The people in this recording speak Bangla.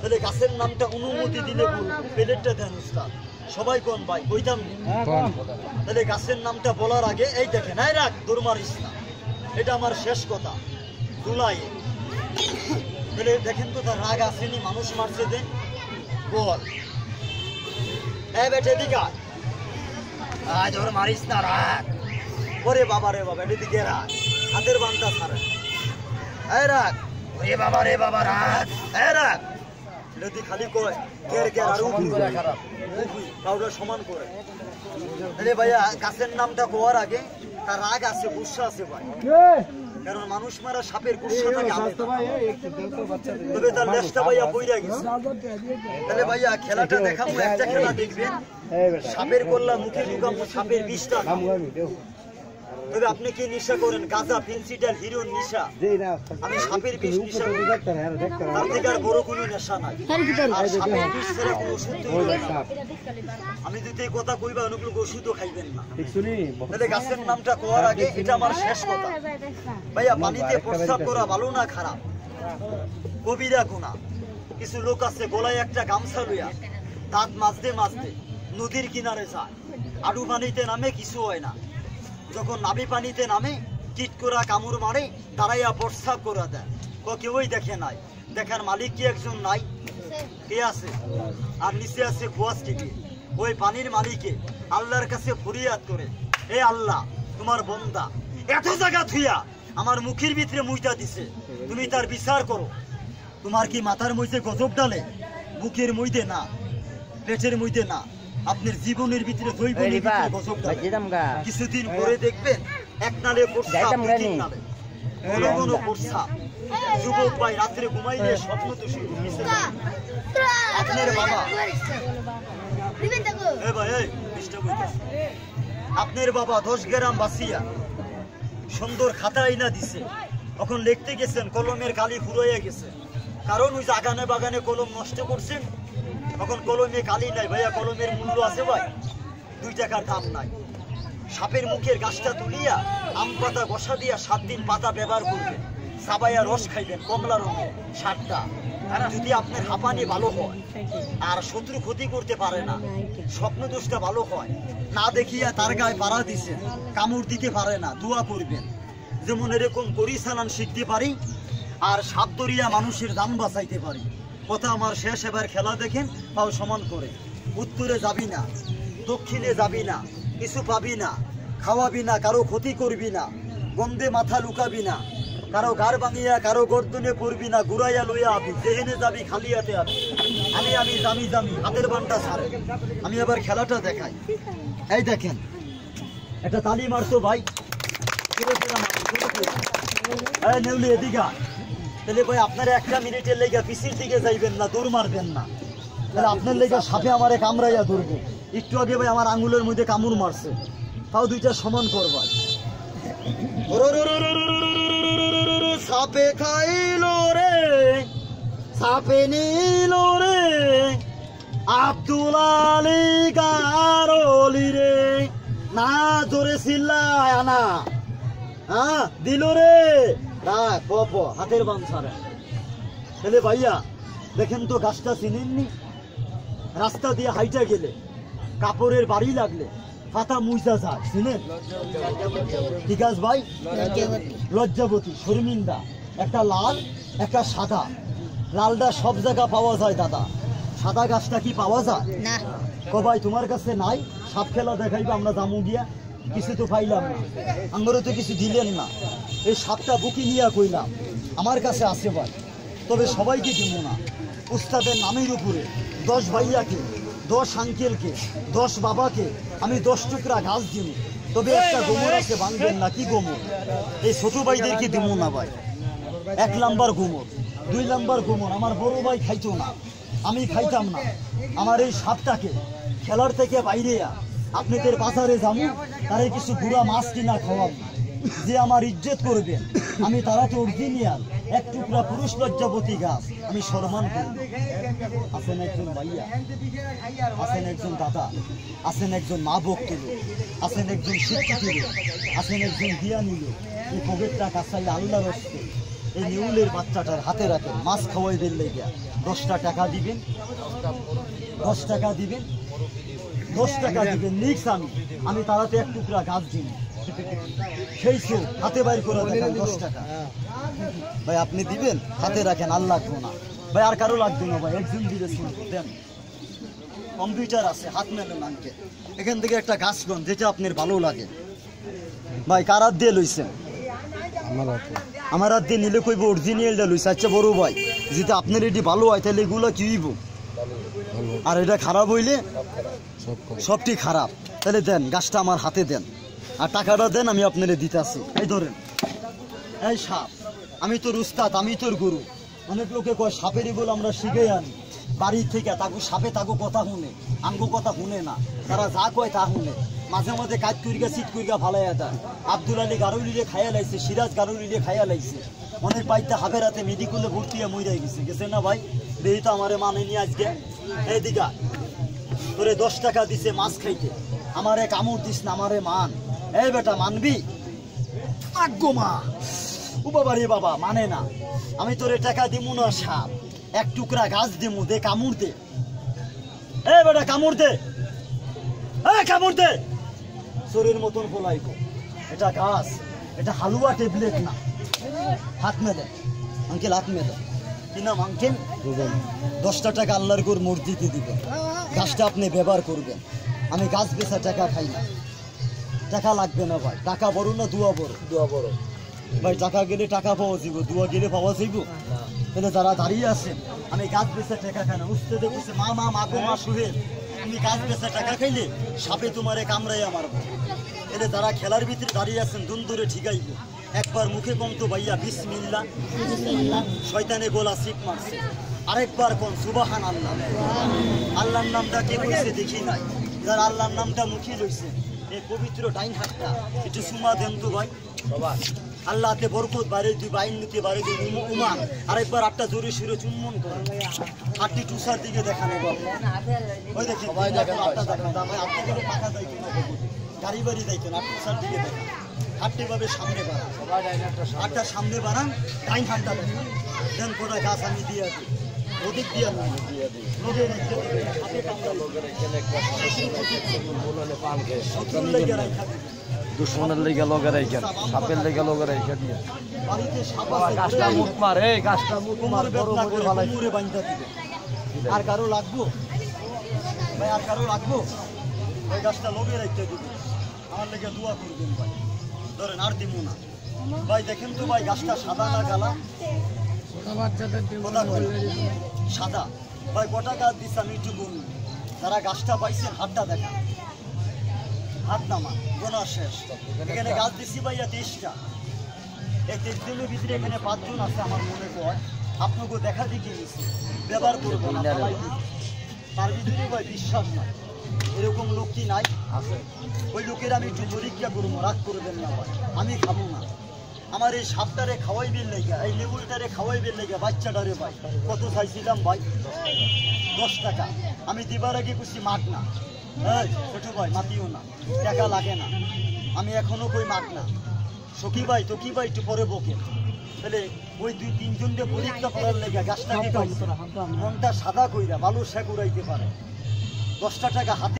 তাহলে গাছের নামটা অনুমতি দিলে প্লেটটা দেন উস্তাদ। সবাই কোন ভাই কইতাম তাহলে গাছের নামটা বলার আগে এই দেখেন এই রাখ দৌড় মারিস না, এটা আমার শেষ কথা। জুলাই তাহলে দেখেন তো তার রাগ আসেনি, মানুষ মারছে দেন বল এই বেটে দিকে আয় দৌড় মারিস না রাগ। ওরে বাবা রে বাবা এদিকে রাগ, হাতের বানটা ছাড়ে এই রাগ। ওরে বাবা রে বাবা রাগ এই রাগ। যদি খালি কয় কের কের আর উঠি খারাপ কাউটা সমান করে। আরে ভাইয়া গাছের নামটা কোয়ার আগে তার রাগ আছে, গুসা আছে ভাই, কারণ মানুষ মারা সাপের গুসা থাকে তবে তার লেজটা ভাইয়া বইরা গেছে। তাহলে ভাইয়া খেলাটা দেখাবো, একটা খেলা দেখবেন সাপের গোল্লা মুখে ঢুকাবো, সাপের বিষটা। তবে আপনি কি নেশা করেন? গাঁজা, পেন্সিডাল, হিরোইন নেশা। আমি সাপের বিষ নেশা করি, তার থেকে আর বড় কোনো নেশা নাই। আর সাপের বিষ ছাড়া কোনো ওষুধ আমি যদি এই কথা কইবা অনুকূল ওষুধও খাইবেন না। তাহলে গাছের নামটা কোয়ার আগে এটা আমার শেষ কথা। ভাইয়া পানিতে প্রস্রাব করা ভালো না খারাপ? কবিরা গুনাহ। কিছু লোক আছে গলায় একটা গামছা লইয়া দাঁত মাজতে মাজতে নদীর কিনারে যায়, আডু পানিতে নামে কিছু হয় না, যখন নাবি পানিতে নামে কিট করা কামড় মারে দাঁড়াইয়া প্রস্রাব করে দেয়, কেউই দেখে নাই। দেখার মালিক কি একজন নাই? কে আছে? আর নিচে আছে কুয়াশ টিপি। ওই পানির মালিকে আল্লাহর কাছে ফরিয়াদ করে, হে আল্লাহ তোমার বন্দা এত জায়গা থুইয়া আমার মুখের ভিতরে মুইটা দিছে, তুমি তার বিচার করো। তোমার কি মাথার মধ্যে গজব ডালে? বুকের মধ্যে না, পেটের মধ্যে না, আপনার জীবনের ভিতরে গজব ডালে। কিছুদিন পরে দেখবেন এক নালে প্রস্রাব, তিন নালে ঘন ঘন প্রস্রাব। যুবক ভাই রাত্রে ঘুমাইলে স্বপ্ন তো শুরু। আপনার বাবা আপনার বাবা 10 গ্রাম বাসিয়া সুন্দর খাতা আইনা দিছে, তখন লিখতে গেছেন কলমের কালি ফুরাইয়া গেছে, কারণ ওই বাগানে বাগানে কলম নষ্ট করছেন, তখন কলমে কালি নাই। ভাইয়া কলমের মূল্য আছে ভাই, 2 টাকার দাম নাই। সাপের মুখের গাছটা তুলিয়া আম পাতা বসা দিয়া 7 দিন পাতা ব্যবহার করবেন, সাবাইয়া রস খাইবেন কমলা রঙের 7টা। যদি আপনার হাঁপানি ভালো হয় আর শত্রু ক্ষতি করতে পারে না, স্বপ্ন দোষটা ভালো হয়, না দেখিয়া তার গায়ে পাড়া দিছেন, কামড় দিতে পারে না, দোয়া করবেন যেমন এরকম পরিচালন শিখতে পারি আর সাপ ধরিয়া মানুষের দাম বাঁচাইতে পারি। কথা আমার শেষ। এবার খেলা দেখেন, পাও সমান করে। উত্তরে যাবি না, দক্ষিণে যাবি না, কিছু পাবি না, খাওয়াবি না, কারো ক্ষতি করবি না, গন্ধে মাথা লুকাবি না, কারো গাড় ভাঙিয়া কারো গর্দনে পড়বি না, ঘুরাইয়া লইয়া আবি, যেহেনে যাবি খালি হাতে আবি। আমি জামি জামি হাতের বানটা ছাড়ে। আমি আবার খেলাটা দেখাই। এই দেখেন একটা তালি মারতো ভাই, নেউলি এদিকে। তাহলে ভাই আপনারা 1 মিনিটের লেগে পিছির দিকে যাইবেন না, দৌড় মারবেন না, তাহলে আপনার লেগে সাপে আমারে কামড়াইয়া ধরবে। একটু আগে ভাই আমার আঙুলের মধ্যে কামড় মারছে, তাও 2টা সমান করবাই। সাপে খাইলো রে, সাপে নিল রে, আব্দুল আলী গারলি রে, না জোরে চিল্লায় আনা, হ্যাঁ দিল রে, হাতের বান ছাড়ে। তাহলে ভাইয়া দেখেন তো গাছটা চিনেননি? রাস্তা দিয়ে হাইটা গেলে কাপড়ের বাড়ি লাগলে পাতা মুইজা যায়, চিনেন? ঠিক আছে ভাই, লজ্জাবতী, শর্মিন্দা, একটা লাল একটা সাদা। লালটা সব জায়গা পাওয়া যায় দাদা, সাদা গাছটা কি পাওয়া যায় না? ভাই তোমার কাছে নাই? সাপ খেলা দেখাইবে, আমরা জামু গিয়া কিছু তো পাইলাম না, আমারও তো কিছু দিলেন না। এই সাপটা বুকি নিয়ে কইলাম আমার কাছে আছে ভাই, তবে সবাইকে দিব না। উস্তাদের নামের উপরে 10 ভাইয়াকে, 10 আঙ্কেলকে, 10 বাবাকে আমি 10 টুকরা ঘাস দিব, তবে একটা গোমর আছে ভাঙবেন না। কি গোমর? এই ছোট ভাইদেরকে দিব না ভাই। 1 নাম্বার গোমর, 2 নাম্বার গোমর আমার বড় ভাই খাইতো না, আমি খাইতাম না। আমার এই সাপটাকে খেলার থেকে বাইরে আপনাদের বাজারে যাবো, তারে কিছু গুড়া মাছ কিনা খাওয়াব, যে আমার ইজ্জত করবেন। আমি তারা তো অরিজিনাল 1 টুকরা পুরুষ লজ্জাবতী গাছ আমি সম্মান করি। আছেন একজন ভাইয়া, আছেন একজন দাদা, আছেন একজন মা ভক্ত লোক, আছেন একজন শিক্ষিত লোক, আছেন একজন জ্ঞানী লোক। এই পকেটটা কাছাই আল্লাহর হস্তে এই নেউলের বাচ্চাটার হাতে রাখেন, মাছ খাওয়াই দিল লেগে 10টা টাকা দিবেন, 10 টাকা দিবেন, 10 টাকা দিবেন। নিক্স আমি তারাতে এক টুকরা গাছ দিন, সেই সে হাতে বাইর করে দেখেন 10 টাকা। ভাই আপনি দিবেন, হাতে রাখেন, আর লাগবো না ভাই, আর কারো লাগবে না ভাই, একজন দিলে দেন। কম্পিউটার আছে, হাত মেলেন আনকে, এখান থেকে একটা গাছ গন যেটা আপনার ভালো লাগে। ভাই কার হাত দিয়ে লইছেন? আমার হাত দিয়ে নিলে কইব অরিজিনালটা লইছে। আচ্ছা বড় ভাই, যেটা আপনার এটি ভালো হয় তাহলে এগুলো কি হইব? আর এটা খারাপ হইলে সবটি খারাপ। তাহলে দেন গাছটা আমার হাতে দেন, আর টাকাটা দেন, আমি আপনারে দিতেছি। এই ধরেন, এই সাপ, আমি তোর উস্তাদ, আমি তোর গুরু। অনেক লোকে কয় সাপের এগুলো আমরা শিখে আনি বাড়ি থেকে, তাকে সাপে তাকে কথা শুনে, আমগো কথা শুনে না, তারা যা কয় তা শুনে। মাঝে মাঝে কাজ করিয়া সিট করিয়া ফালাইয়া দেয়। আব্দুল আলী গারুলিরে খাইয়া লাইছে, সিরাজ গারুলিরে খাইয়া লাইছে। অনেক বাড়িতে হাফের হাতে মেডিকেলে ভর্তি হয়ে মইরা গেছে, গেছে না ভাই? বেহি তো আমারে মানে নিয়ে আজকে এই দিঘা তোরে 10 টাকা দিছে মাছ খাইতে, আমারে কামড় দিস না, আমারে মান। এই বেটা মানবি? আগ্গো মা, ও বাবা রে বাবা, মানে না। আমি তোরে টাকা দিমু না, সাপ এক টুকরা গাছ দিমু, দে কামড় দে। এই বেটা কামড় দে, কামড় দে। চোরের মতন বলাইব, এটা গাছ, এটা হালুয়া ট্যাবলেট না। হাত মেলে আঙ্কেল, হাত মেলে। কি নাম আঙ্কেল? 10টা টাকা আল্লাহর গোর মসজিদে দিবেন, গাছটা আপনি ব্যবহার করবেন। আমি গাছ বেচা টাকা খাই না, টাকা লাগবে না ভাই। টাকা বড় না দুয়া বড়? দুয়া বড় ভাই। টাকা গেলে টাকা পাওয়া যাইব, দুয়া গেলে পাওয়া যাইব। তাহলে যারা দাঁড়িয়ে আছেন, আমি গাছ বেচা টাকা খাই না। উস্তাদে কইছে মা মা মাগো মা সুহেল, তুমি গাছ বেচা টাকা খাইলে সাপে তোমারে কামড়াইয়া মারবো। এলে যারা খেলার ভিতরে দাঁড়িয়ে আছেন, দুন্দরে ঠিকাইব। একবার মুখে কম তো ভাইয়া বিসমিল্লাহ, শয়তানে গোলা সিট মারছে। আরেকবার কোন সুবহান আল্লাহ। আল্লাহর নামটা কে কইছে দেখি নাই, যারা আল্লাহর নামটা মুখে লইছে, এই পবিত্র ডাইন হাতটা একটু সুমা দেন তো ভাই। আল্লাহতে বরকত বাড়ে দুই, বাইন নিতে বাড়ে দুই, উমান। আরেকবার আটটা জোরে সুরে চুম্বন করে হাতটি টুসার দিকে দেখানো বাবু। ওই দেখেন ভাই, দেখেন আটটা দেখান, ভাই আপনি করে টাকা যাইতো না, গাড়ি বাড়ি যাইতো না, টুসার দিকে দেখান। হাতটি ভাবে সামনে বাড়ান, হাতটা সামনে বাড়ান, ডাইন হাতটা দেখান। দেন কোটা গাছ আমি দিয়ে দিই, ওদিক দিয়ে না দুশ্মনের লেগে লগে রাইখেন, সাপের লেগে লগে রাইখে দিয়ে গাছটা মুখ মার, এই গাছটা মুখ মার, বড় বড় ভালাই মুরে বাঁধা দিবে। আর কারো লাগবো ভাই? আর কারো লাগবো? ওই গাছটা লগে রাখতে দিবে, আমার লেগে দোয়া করবেন ভাই। ধরেন আর দিব না ভাই। দেখেন তো ভাই, গাছটা সাদা না কালা? সাদা ভাই। কটা গাছ দিচ্ছে আমি একটু বলুন। তারা গাছটা পাইছেন, হাতটা দেখা, হাত নামা, গোনা শেষ। এখানে গাছ দিচ্ছি ভাইয়া 23টা। এই 23 দিনের ভিতরে এখানে 5 জন আছে আমার মনে হয়। আপনাকে দেখা দিকে গেছে, ব্যবহার করবো না, তার ভিতরে ভাই বিশ্বাস নাই। এরকম লোক কি নাই? আছে। ওই লোকের আমি একটু পরীক্ষা করবো, রাগ করবেন না ভাই, আমি খাবো না। আমার এই সাপটারে খাওয়াইবেন লেগে, এই লেবুলটারে খাওয়াইবেন লেগে, বাচ্চাটারে ভাই কত চাইছিলাম ভাই? 10 টাকা। আমি দিবার আগে খুশি মাঠ না, ছোট ভাই মাতিও না, টাকা লাগে না। আমি এখনো কই মাঠ না। সখী ভাই তো কি ভাই একটু পরে বকে। তাহলে ওই 2-3 জন দিয়ে পরীক্ষা করার লেগে গাছটাকে মনটা সাদা কইরা ভালো শেখ উড়াইতে পারে। 10টা টাকা হাতে